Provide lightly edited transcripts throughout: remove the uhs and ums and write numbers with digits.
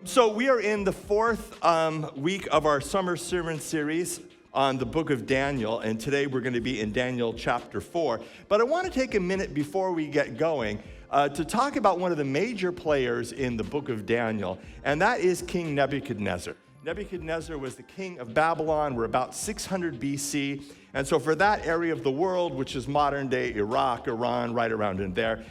So we are in the fourth week of our summer sermon series on the book of Daniel, and today we're going to be in Daniel chapter 4. But I want to take a minute before we get going to talk about one of the major players in the book of Daniel, and that is King Nebuchadnezzar. Nebuchadnezzar was the king of Babylon. We're about 600 BC, and so for that area of the world, which is modern-day Iraq, Iran, right around in there,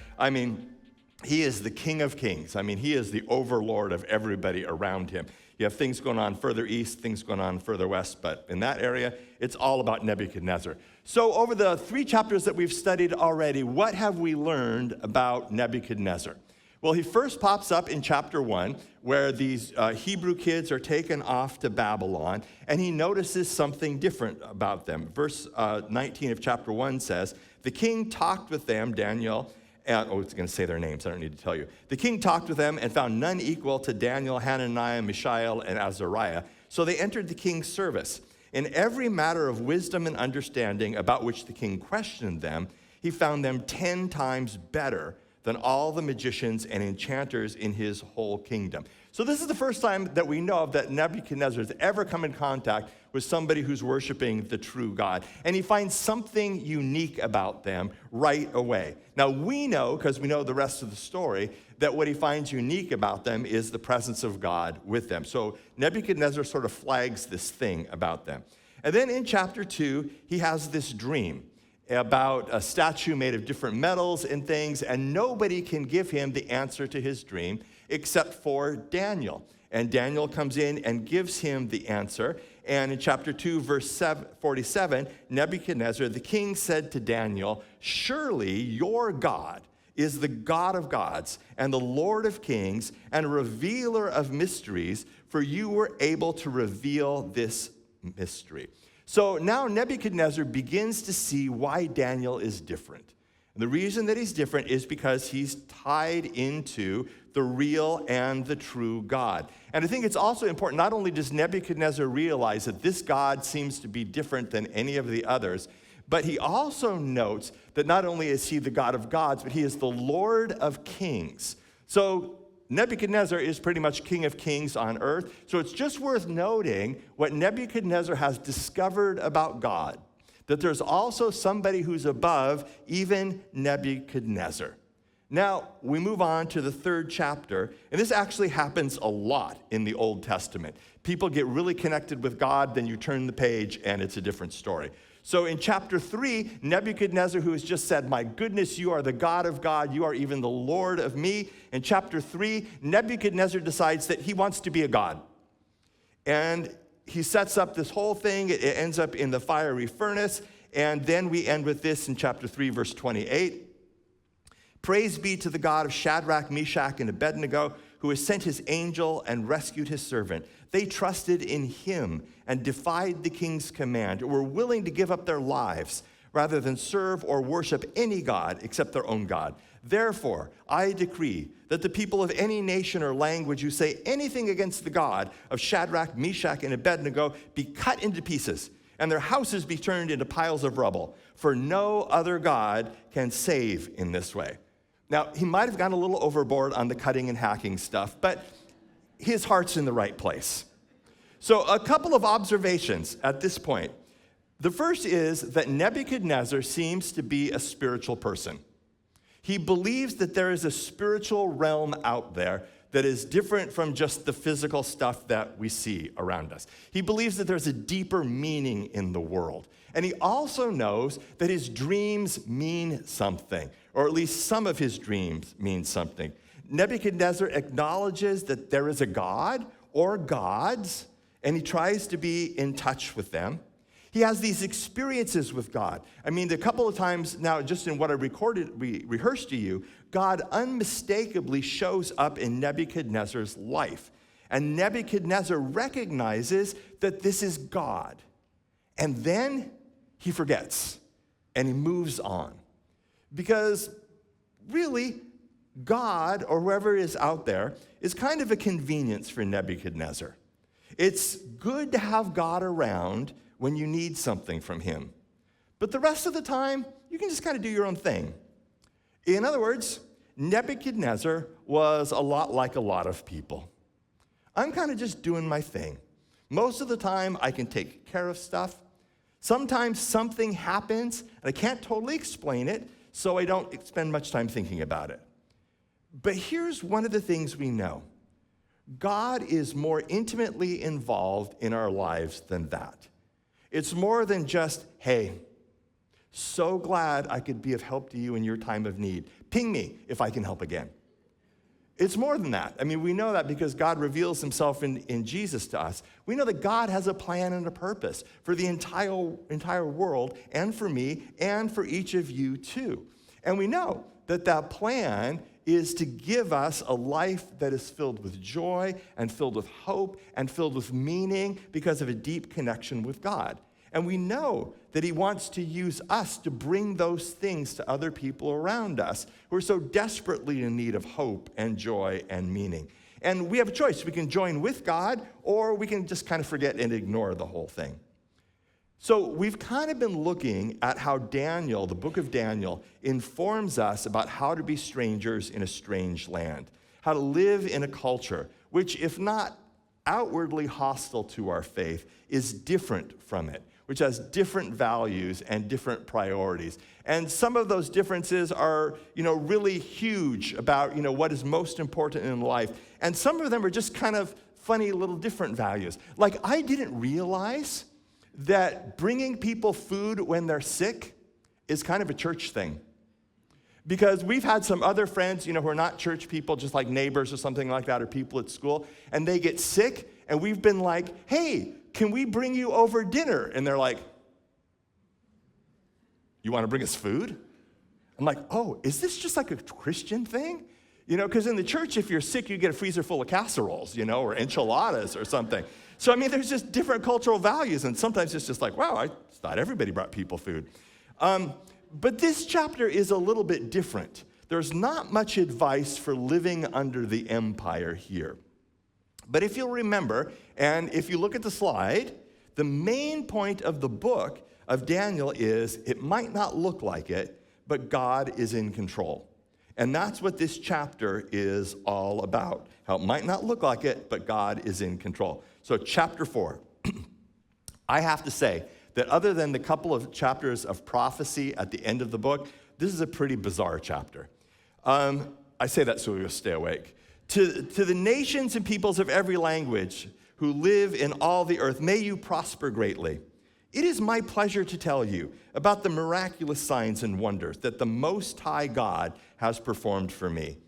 he is the king of kings. He is the overlord of everybody around him. You have things going on further east, things going on further west, but in that area, it's all about Nebuchadnezzar. So over the 3 chapters that we've studied already, what have we learned about Nebuchadnezzar? Well, he first pops up in chapter 1, where these Hebrew kids are taken off to Babylon, and he notices something different about them. Verse 19 of chapter 1 says, "The king talked with them," Daniel, it's going to say their names, I don't need to tell you. "The king talked with them and found none equal to Daniel, Hananiah, Mishael, and Azariah. So they entered the king's service. In every matter of wisdom and understanding about which the king questioned them, he found them 10 times better than all the magicians and enchanters in his whole kingdom." So this is the first time that we know of that Nebuchadnezzar has ever come in contact with somebody who's worshiping the true God. And he finds something unique about them right away. Now we know, because we know the rest of the story, that what he finds unique about them is the presence of God with them. So Nebuchadnezzar sort of flags this thing about them. And then in chapter 2, he has this dream about a statue made of different metals and things, and nobody can give him the answer to his dream except for Daniel. And Daniel comes in and gives him the answer. And in chapter 2, verse 47, Nebuchadnezzar, the king, said to Daniel, "Surely your God is the God of gods and the Lord of kings and a revealer of mysteries, for you were able to reveal this mystery." So now Nebuchadnezzar begins to see why Daniel is different. And the reason that he's different is because he's tied into the real and the true God. And I think it's also important, not only does Nebuchadnezzar realize that this God seems to be different than any of the others, but he also notes that not only is he the God of gods, but he is the Lord of kings. So Nebuchadnezzar is pretty much king of kings on earth. So it's just worth noting what Nebuchadnezzar has discovered about God, that there's also somebody who's above even Nebuchadnezzar. Now, we move on to the 3rd chapter, and this actually happens a lot in the Old Testament. People get really connected with God, then you turn the page, and it's a different story. So in chapter 3, Nebuchadnezzar, who has just said, "My goodness, you are the God of God, you are even the Lord of me." In chapter 3, Nebuchadnezzar decides that he wants to be a god. And he sets up this whole thing. It ends up in the fiery furnace. And then we end with this in chapter 3, verse 28. "Praise be to the God of Shadrach, Meshach, and Abednego, who has sent his angel and rescued his servant. They trusted in him and defied the king's command, or were willing to give up their lives rather than serve or worship any god except their own God. Therefore, I decree that the people of any nation or language who say anything against the God of Shadrach, Meshach, and Abednego be cut into pieces, and their houses be turned into piles of rubble, for no other God can save in this way." Now, he might have gone a little overboard on the cutting and hacking stuff, but his heart's in the right place. So a couple of observations at this point. The first is that Nebuchadnezzar seems to be a spiritual person. He believes that there is a spiritual realm out there that is different from just the physical stuff that we see around us. He believes that there's a deeper meaning in the world. And he also knows that his dreams mean something, or at least some of his dreams mean something. Nebuchadnezzar acknowledges that there is a God or gods, and he tries to be in touch with them. He has these experiences with God. A couple of times now, just in what I rehearsed to you, God unmistakably shows up in Nebuchadnezzar's life. And Nebuchadnezzar recognizes that this is God. And then he forgets, and he moves on. Because really, God, or whoever is out there, is kind of a convenience for Nebuchadnezzar. It's good to have God around when you need something from him. But the rest of the time, you can just kind of do your own thing. In other words, Nebuchadnezzar was a lot like a lot of people. I'm kind of just doing my thing. Most of the time, I can take care of stuff. Sometimes something happens, and I can't totally explain it, so I don't spend much time thinking about it. But here's one of the things we know. God is more intimately involved in our lives than that. It's more than just, hey, so glad I could be of help to you in your time of need. Ping me if I can help again. It's more than that. I mean, we know that because God reveals himself in Jesus to us. We know that God has a plan and a purpose for the entire world and for me and for each of you too. And we know that that plan is to give us a life that is filled with joy and filled with hope and filled with meaning because of a deep connection with God. And we know that he wants to use us to bring those things to other people around us who are so desperately in need of hope and joy and meaning. And we have a choice. We can join with God, or we can just kind of forget and ignore the whole thing. So we've kind of been looking at how Daniel, the book of Daniel, informs us about how to be strangers in a strange land, how to live in a culture which, if not outwardly hostile to our faith, is different from it, which has different values and different priorities. And some of those differences are, really huge about, what is most important in life. And some of them are just kind of funny little different values. Like, I didn't realize that bringing people food when they're sick is kind of a church thing. Because we've had some other friends, who are not church people, just like neighbors or something like that, or people at school, and they get sick, and we've been like, hey, can we bring you over dinner? And they're like, you want to bring us food? I'm like, oh, is this just like a Christian thing? Because in the church, if you're sick, you get a freezer full of casseroles, or enchiladas or something. So, there's just different cultural values, and sometimes it's just like, wow, I thought everybody brought people food. But this chapter is a little bit different. There's not much advice for living under the empire here. But if you'll remember, and if you look at the slide, the main point of the book of Daniel is it might not look like it, but God is in control. And that's what this chapter is all about. How it might not look like it, but God is in control. So chapter 4, I have to say that other than the couple of chapters of prophecy at the end of the book, this is a pretty bizarre chapter. I say that so you'll stay awake. To the nations and peoples of every language who live in all the earth, may you prosper greatly. It is my pleasure to tell you about the miraculous signs and wonders that the Most High God has performed for me.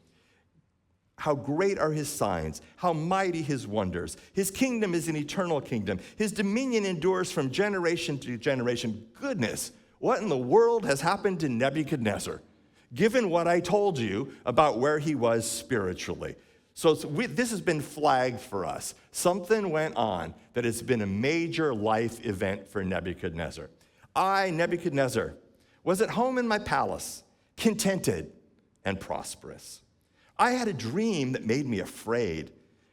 How great are his signs, how mighty his wonders. His kingdom is an eternal kingdom. His dominion endures from generation to generation. Goodness, what in the world has happened to Nebuchadnezzar, given what I told you about where he was spiritually? So this has been flagged for us. Something went on that has been a major life event for Nebuchadnezzar. I, Nebuchadnezzar, was at home in my palace, contented and prosperous. I had a dream that made me afraid.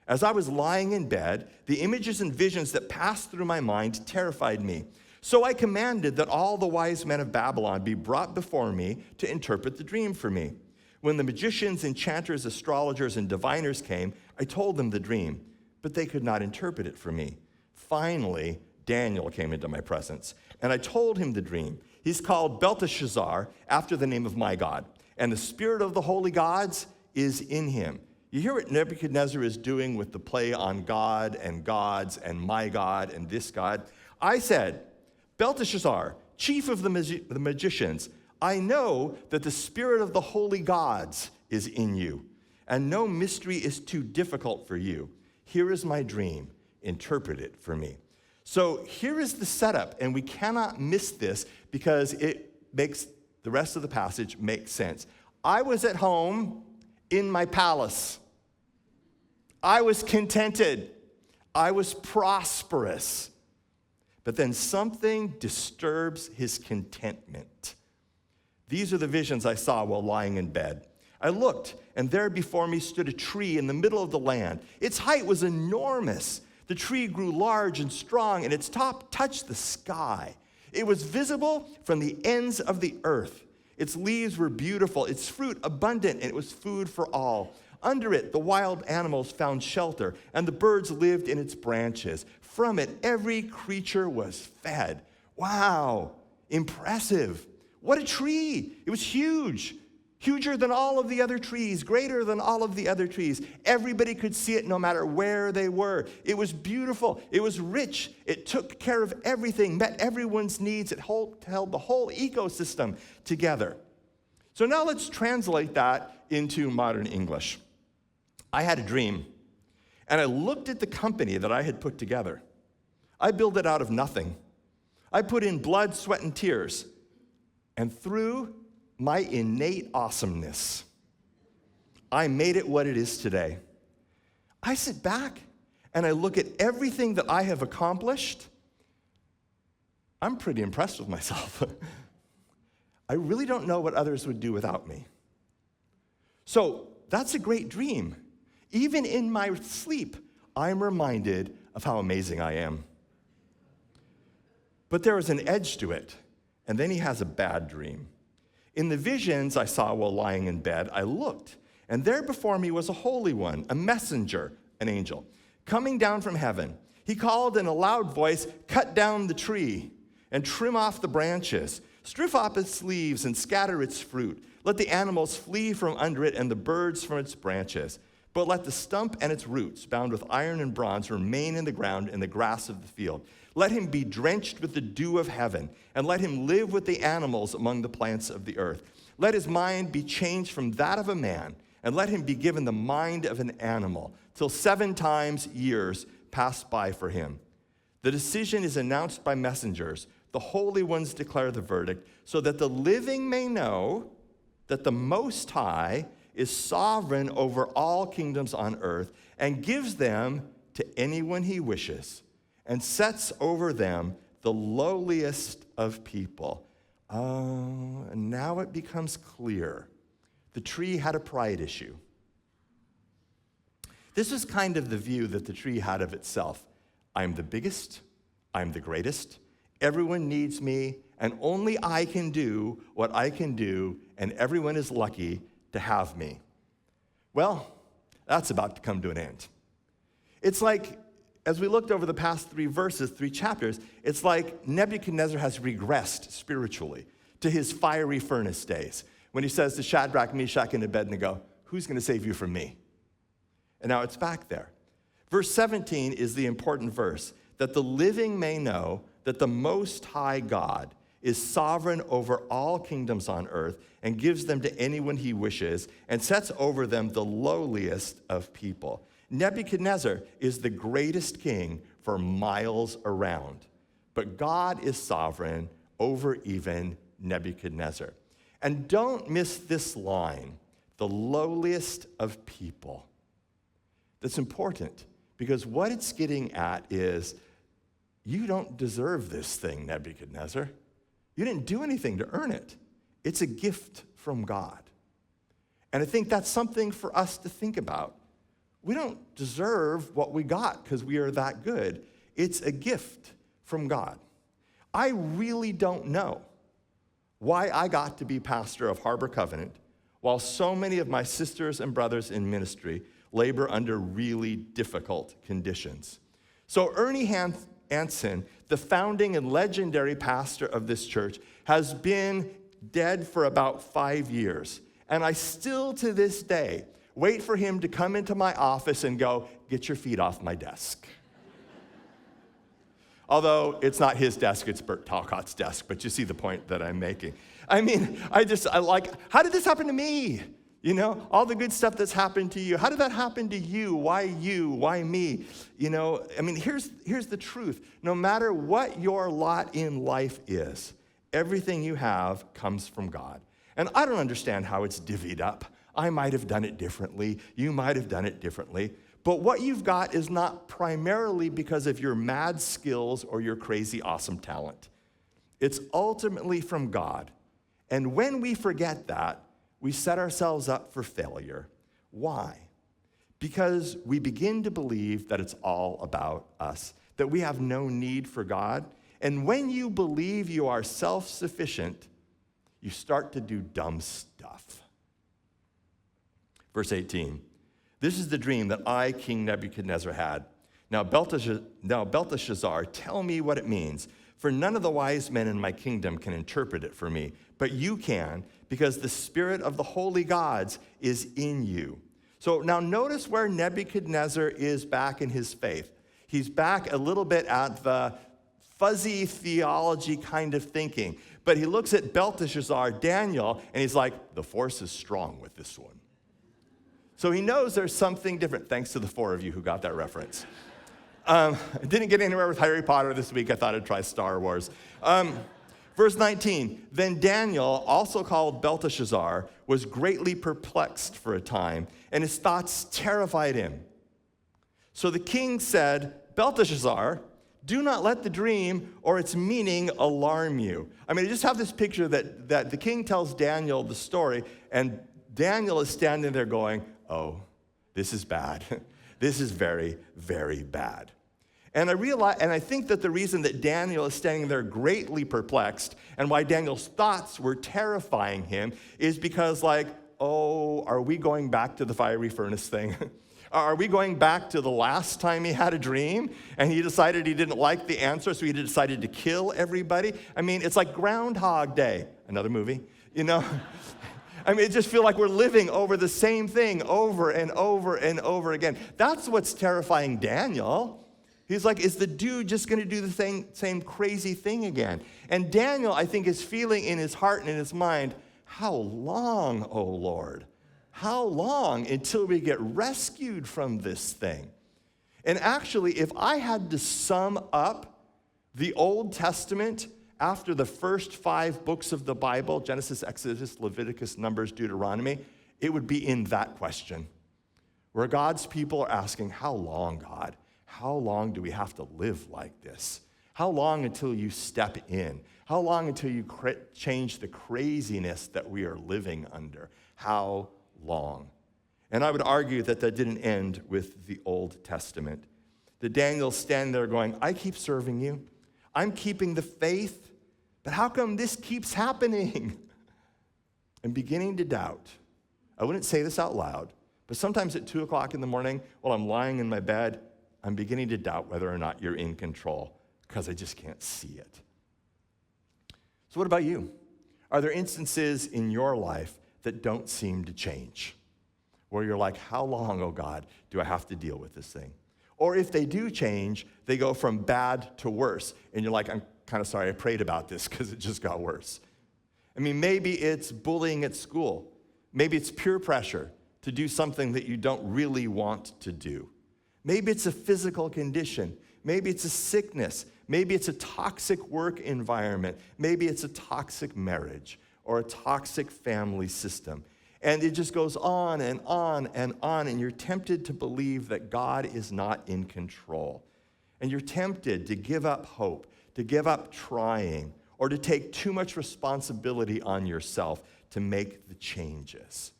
As I was lying in bed, the images and visions that passed through my mind terrified me. So I commanded that all the wise men of Babylon be brought before me to interpret the dream for me. When the magicians, enchanters, astrologers, and diviners came, I told them the dream, but they could not interpret it for me. Finally, Daniel came into my presence, and I told him the dream. He's called Belteshazzar, after the name of my God, and the spirit of the holy gods is in him. You hear what Nebuchadnezzar is doing with the play on God and gods and my God and this God? I said, Belteshazzar, chief of the magicians, I know that the spirit of the holy gods is in you, and no mystery is too difficult for you. Here is my dream. Interpret it for me. So here is the setup, and we cannot miss this because it makes the rest of the passage make sense. I was at home in my palace. I was contented. I was prosperous. But then something disturbs his contentment. These are the visions I saw while lying in bed. I looked, and there before me stood a tree in the middle of the land. Its height was enormous. The tree grew large and strong, and its top touched the sky. It was visible from the ends of the earth. Its leaves were beautiful, its fruit abundant, and it was food for all. Under it, the wild animals found shelter, and the birds lived in its branches. From it, every creature was fed. Wow, impressive. What a tree. It was huge, huger than all of the other trees, greater than all of the other trees. Everybody could see it no matter where they were. It was beautiful. It was rich. It took care of everything, met everyone's needs. It held the whole ecosystem together. So now let's translate that into modern English. I had a dream, and I looked at the company that I had put together. I built it out of nothing. I put in blood, sweat, and tears. And through my innate awesomeness, I made it what it is today. I sit back and I look at everything that I have accomplished. I'm pretty impressed with myself. I really don't know what others would do without me. So that's a great dream. Even in my sleep, I'm reminded of how amazing I am. But there is an edge to it, and then he has a bad dream. In the visions I saw while lying in bed, I looked, and there before me was a holy one, a messenger, an angel, coming down from heaven. He called in a loud voice, "Cut down the tree and trim off the branches. Strip off its leaves and scatter its fruit. Let the animals flee from under it and the birds from its branches. But let the stump and its roots, bound with iron and bronze, remain in the ground in the grass of the field. Let him be drenched with the dew of heaven, and let him live with the animals among the plants of the earth. Let his mind be changed from that of a man, and let him be given the mind of an animal, till 7 times years pass by for him. The decision is announced by messengers. The holy ones declare the verdict, so that the living may know that the Most High is sovereign over all kingdoms on earth, and gives them to anyone he wishes, and sets over them the lowliest of people." Oh, and now it becomes clear. The tree had a pride issue. This was kind of the view that the tree had of itself. I'm the biggest, I'm the greatest, everyone needs me, and only I can do what I can do, and everyone is lucky to have me. Well, that's about to come to an end. It's like, as we looked over the past 3 verses, 3 chapters, it's like Nebuchadnezzar has regressed spiritually to his fiery furnace days when he says to Shadrach, Meshach, and Abednego, "Who's going to save you from me?" And now it's back there. Verse 17 is the important verse, that the living may know that the Most High God is sovereign over all kingdoms on earth and gives them to anyone he wishes and sets over them the lowliest of people. Nebuchadnezzar is the greatest king for miles around, but God is sovereign over even Nebuchadnezzar. And don't miss this line, the lowliest of people. That's important because what it's getting at is, you don't deserve this thing, Nebuchadnezzar. You didn't do anything to earn it. It's a gift from God. And I think that's something for us to think about. We don't deserve what we got because we are that good. It's a gift from God. I really don't know why I got to be pastor of Harbor Covenant while so many of my sisters and brothers in ministry labor under really difficult conditions. So Ernie Hansen, the founding and legendary pastor of this church, has been dead for about 5 years. And I still, to this day, wait for him to come into my office and go, "Get your feet off my desk." Although it's not his desk, it's Bert Talcott's desk, but you see the point that I'm making. I mean, I like, how did this happen to me? You know, all the good stuff that's happened to you. How did that happen to you? Why you? Why me? You know, I mean, here's the truth. No matter what your lot in life is, everything you have comes from God. And I don't understand how it's divvied up. I might have done it differently. You might have done it differently. But what you've got is not primarily because of your mad skills or your crazy awesome talent. It's ultimately from God. And when we forget that, we set ourselves up for failure. Why? Because we begin to believe that it's all about us, that we have no need for God. And when you believe you are self-sufficient, you start to do dumb stuff. Verse 18, This is the dream that I, King Nebuchadnezzar, had. Now, Belteshazzar, tell me what it means, for none of the wise men in my kingdom can interpret it for me, but you can, because the spirit of the holy gods is in you. So now notice where Nebuchadnezzar is back in his faith. He's back a little bit at the fuzzy theology kind of thinking, but he looks at Belteshazzar, Daniel, and he's like, the force is strong with this one. So he knows there's something different, thanks to the 4 of you who got that reference. I didn't get anywhere with Harry Potter this week. I thought I'd try Star Wars. Verse 19, then Daniel, also called Belteshazzar, was greatly perplexed for a time, and his thoughts terrified him. So the king said, Belteshazzar, do not let the dream or its meaning alarm you. I mean, I just have this picture that the king tells Daniel the story, and Daniel is standing there going, oh, this is bad. This is very, very bad. And I think that the reason that Daniel is standing there greatly perplexed and why Daniel's thoughts were terrifying him is because, like, oh, are we going back to the fiery furnace thing? Are we going back to the last time he had a dream and he decided he didn't like the answer, so he decided to kill everybody? I mean, it's like Groundhog Day, another movie, you know? I mean, it just feels like we're living over the same thing over and over and over again. That's what's terrifying Daniel. He's like, is the dude just going to do the same crazy thing again? And Daniel, I think, is feeling in his heart and in his mind, how long, O Lord? How long until we get rescued from this thing? And actually, if I had to sum up the Old Testament after the first 5 books of the Bible, Genesis, Exodus, Leviticus, Numbers, Deuteronomy, it would be in that question, where God's people are asking, how long, God? How long do we have to live like this? How long until you step in? How long until you change the craziness that we are living under? How long? And I would argue that didn't end with the Old Testament. That Daniel's standing there going, I keep serving you. I'm keeping the faith, but how come this keeps happening? I'm beginning to doubt. I wouldn't say this out loud, but sometimes at 2 o'clock in the morning while I'm lying in my bed, I'm beginning to doubt whether or not you're in control because I just can't see it. So what about you? Are there instances in your life that don't seem to change? Where you're like, how long, oh God, do I have to deal with this thing? Or if they do change, they go from bad to worse. And you're like, I'm kind of sorry I prayed about this because it just got worse. I mean, maybe it's bullying at school. Maybe it's peer pressure to do something that you don't really want to do. Maybe it's a physical condition. Maybe it's a sickness. Maybe it's a toxic work environment. Maybe it's a toxic marriage or a toxic family system. And it just goes on and on and on, and you're tempted to believe that God is not in control. And you're tempted to give up hope, to give up trying, or to take too much responsibility on yourself to make the changes.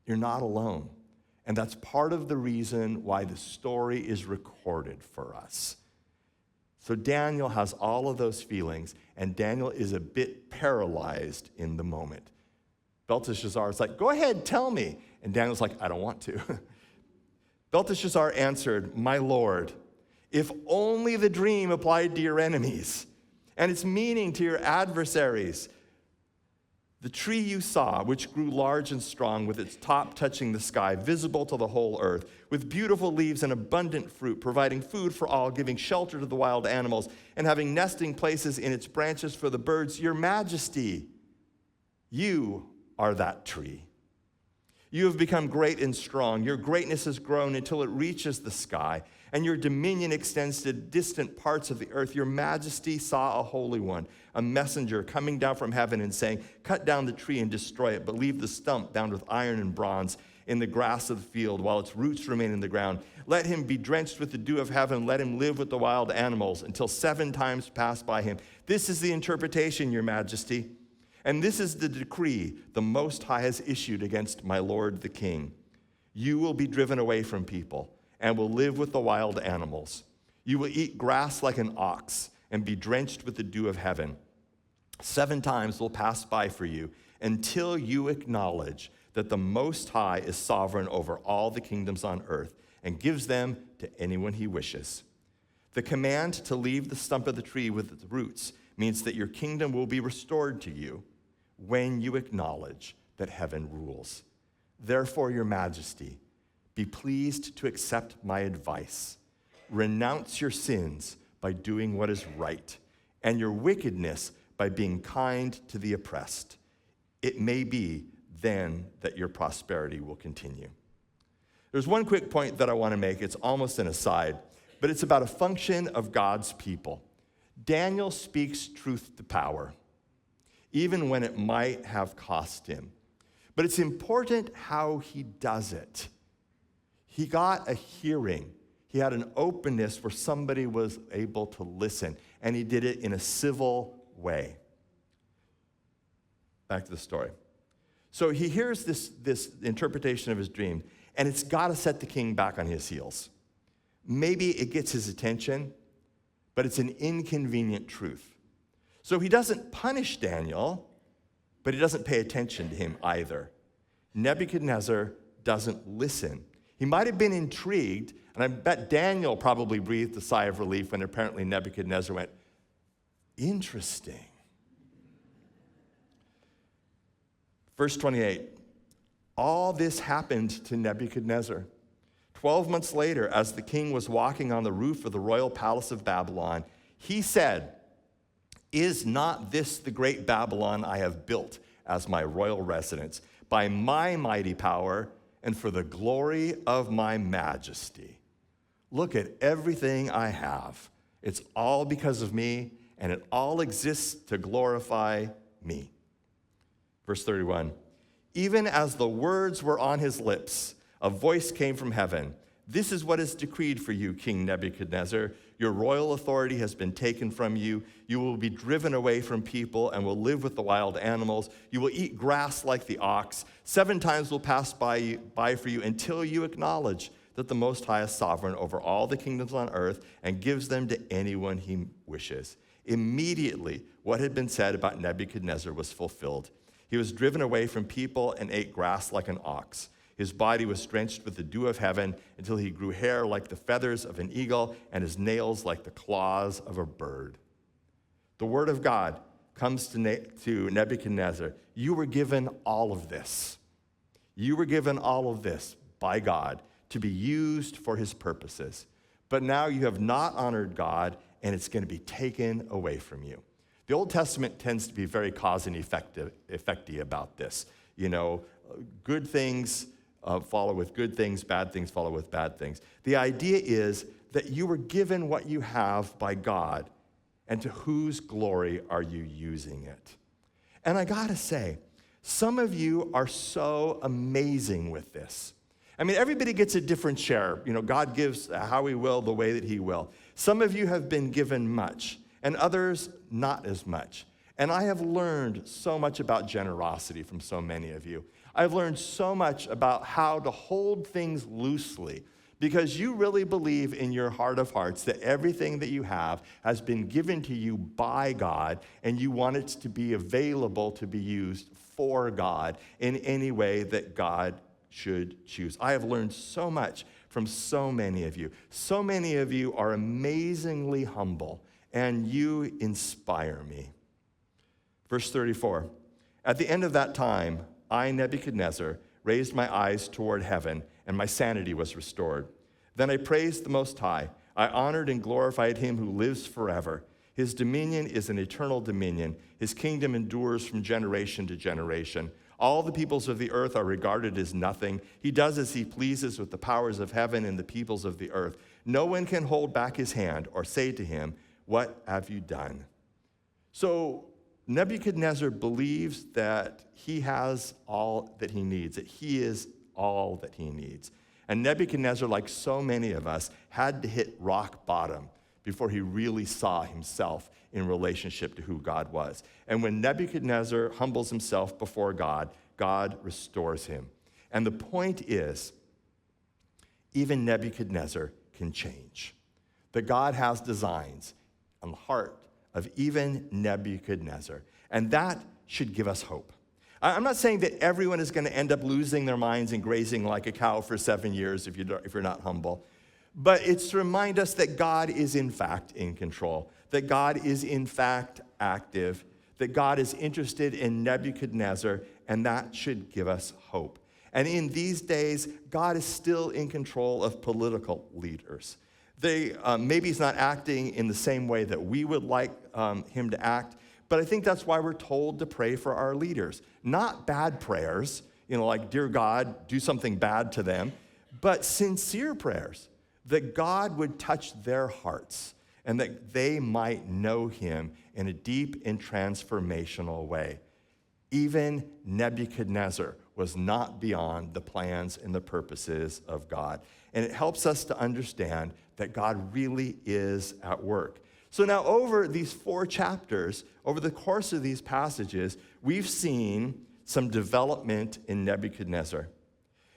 You're not alone. And that's part of the reason why the story is recorded for us. So Daniel has all of those feelings, and Daniel is a bit paralyzed in the moment. Belteshazzar is like, go ahead, tell me. And Daniel's like, I don't want to. Belteshazzar answered, my Lord, if only the dream applied to your enemies and its meaning to your adversaries. The tree you saw, which grew large and strong, with its top touching the sky, visible to the whole earth, with beautiful leaves and abundant fruit, providing food for all, giving shelter to the wild animals, and having nesting places in its branches for the birds, your majesty, you are that tree. You have become great and strong. Your greatness has grown until it reaches the sky, and your dominion extends to distant parts of the earth. Your majesty saw a holy one, a messenger coming down from heaven and saying, cut down the tree and destroy it, but leave the stump bound with iron and bronze in the grass of the field while its roots remain in the ground. Let him be drenched with the dew of heaven. Let him live with the wild animals until 7 times pass by him. This is the interpretation, your majesty. And this is the decree the Most High has issued against my lord the king. You will be driven away from people and will live with the wild animals. You will eat grass like an ox and be drenched with the dew of heaven. 7 times will pass by for you until you acknowledge that the Most High is sovereign over all the kingdoms on earth and gives them to anyone he wishes. The command to leave the stump of the tree with its roots means that your kingdom will be restored to you when you acknowledge that heaven rules. Therefore, your majesty, be pleased to accept my advice. Renounce your sins by doing what is right, and your wickedness by being kind to the oppressed. It may be then that your prosperity will continue. There's one quick point that I want to make. It's almost an aside, but it's about a function of God's people. Daniel speaks truth to power, even when it might have cost him. But it's important how he does it. He got a hearing. He had an openness where somebody was able to listen, and he did it in a civil way. Back to the story. So he hears this interpretation of his dream, and it's got to set the king back on his heels. Maybe it gets his attention, but it's an inconvenient truth. So he doesn't punish Daniel, but he doesn't pay attention to him either. Nebuchadnezzar doesn't listen. He might have been intrigued, and I bet Daniel probably breathed a sigh of relief when apparently Nebuchadnezzar went, interesting. Verse 28, all this happened to Nebuchadnezzar. 12 months later, as the king was walking on the roof of the royal palace of Babylon, he said, is not this the great Babylon I have built as my royal residence by my mighty power and for the glory of my majesty? Look at everything I have. It's all because of me, and it all exists to glorify me. Verse 31, even as the words were on his lips, a voice came from heaven. This is what is decreed for you, King Nebuchadnezzar. Your royal authority has been taken from you. You will be driven away from people and will live with the wild animals. You will eat grass like the ox. 7 times will pass by for you until you acknowledge that the Most High is sovereign over all the kingdoms on earth and gives them to anyone he wishes. Immediately, what had been said about Nebuchadnezzar was fulfilled. He was driven away from people and ate grass like an ox. His body was drenched with the dew of heaven until he grew hair like the feathers of an eagle and his nails like the claws of a bird. The word of God comes to Nebuchadnezzar. You were given all of this. You were given all of this by God to be used for his purposes. But now you have not honored God, and it's going to be taken away from you. The Old Testament tends to be very cause and effecty about this. You know, good things follow with good things, bad things follow with bad things. The idea is that you were given what you have by God, and to whose glory are you using it? And I gotta say, some of you are so amazing with this. I mean, everybody gets a different share. You know, God gives how he will, the way that he will. Some of you have been given much, and others not as much. And I have learned so much about generosity from so many of you. I've learned so much about how to hold things loosely, because you really believe in your heart of hearts that everything that you have has been given to you by God, and you want it to be available to be used for God in any way that God should choose. I have learned so much from so many of you. So many of you are amazingly humble, and you inspire me. Verse 34, at the end of that time, I, Nebuchadnezzar, raised my eyes toward heaven, and my sanity was restored. Then I praised the Most High. I honored and glorified him who lives forever. His dominion is an eternal dominion. His kingdom endures from generation to generation. All the peoples of the earth are regarded as nothing. He does as he pleases with the powers of heaven and the peoples of the earth. No one can hold back his hand or say to him, what have you done? So Nebuchadnezzar believes that he has all that he needs, that he is all that he needs. And Nebuchadnezzar, like so many of us, had to hit rock bottom before he really saw himself in relationship to who God was. And when Nebuchadnezzar humbles himself before God, God restores him. And the point is, even Nebuchadnezzar can change. That God has designs on the heart of even Nebuchadnezzar. And that should give us hope. I'm not saying that everyone is going to end up losing their minds and grazing like a cow for 7 years if you're not humble. But it's to remind us that God is in fact in control, that God is in fact active, that God is interested in Nebuchadnezzar, and that should give us hope. And in these days, God is still in control of political leaders. Maybe he's not acting in the same way that we would like him to act, but I think that's why we're told to pray for our leaders. Not bad prayers, like, dear God, do something bad to them, but sincere prayers, that God would touch their hearts and that they might know him in a deep and transformational way. Even Nebuchadnezzar was not beyond the plans and the purposes of God. And it helps us to understand that God really is at work. So now over these 4 chapters, over the course of these passages, we've seen some development in Nebuchadnezzar.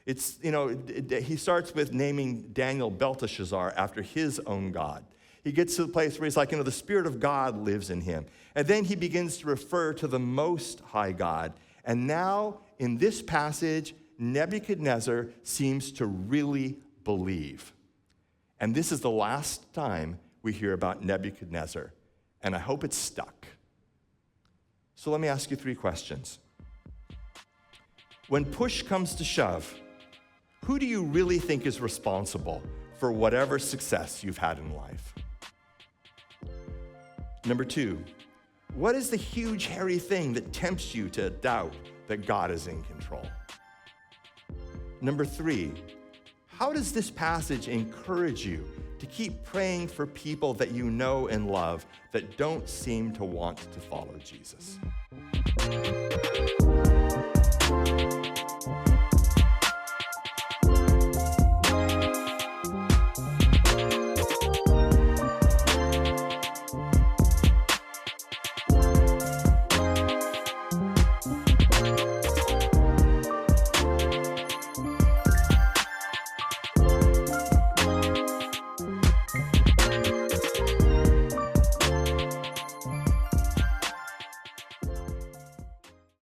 He starts with naming Daniel Belteshazzar after his own god. He gets to the place where he's like, the Spirit of God lives in him. And then he begins to refer to the Most High God. And now, in this passage, Nebuchadnezzar seems to really believe. And this is the last time we hear about Nebuchadnezzar. And I hope it's stuck. So let me ask you 3 questions. When push comes to shove, who do you really think is responsible for whatever success you've had in life? Number 2, what is the huge, hairy thing that tempts you to doubt that God is in control? Number 3, how does this passage encourage you to keep praying for people that you know and love that don't seem to want to follow Jesus?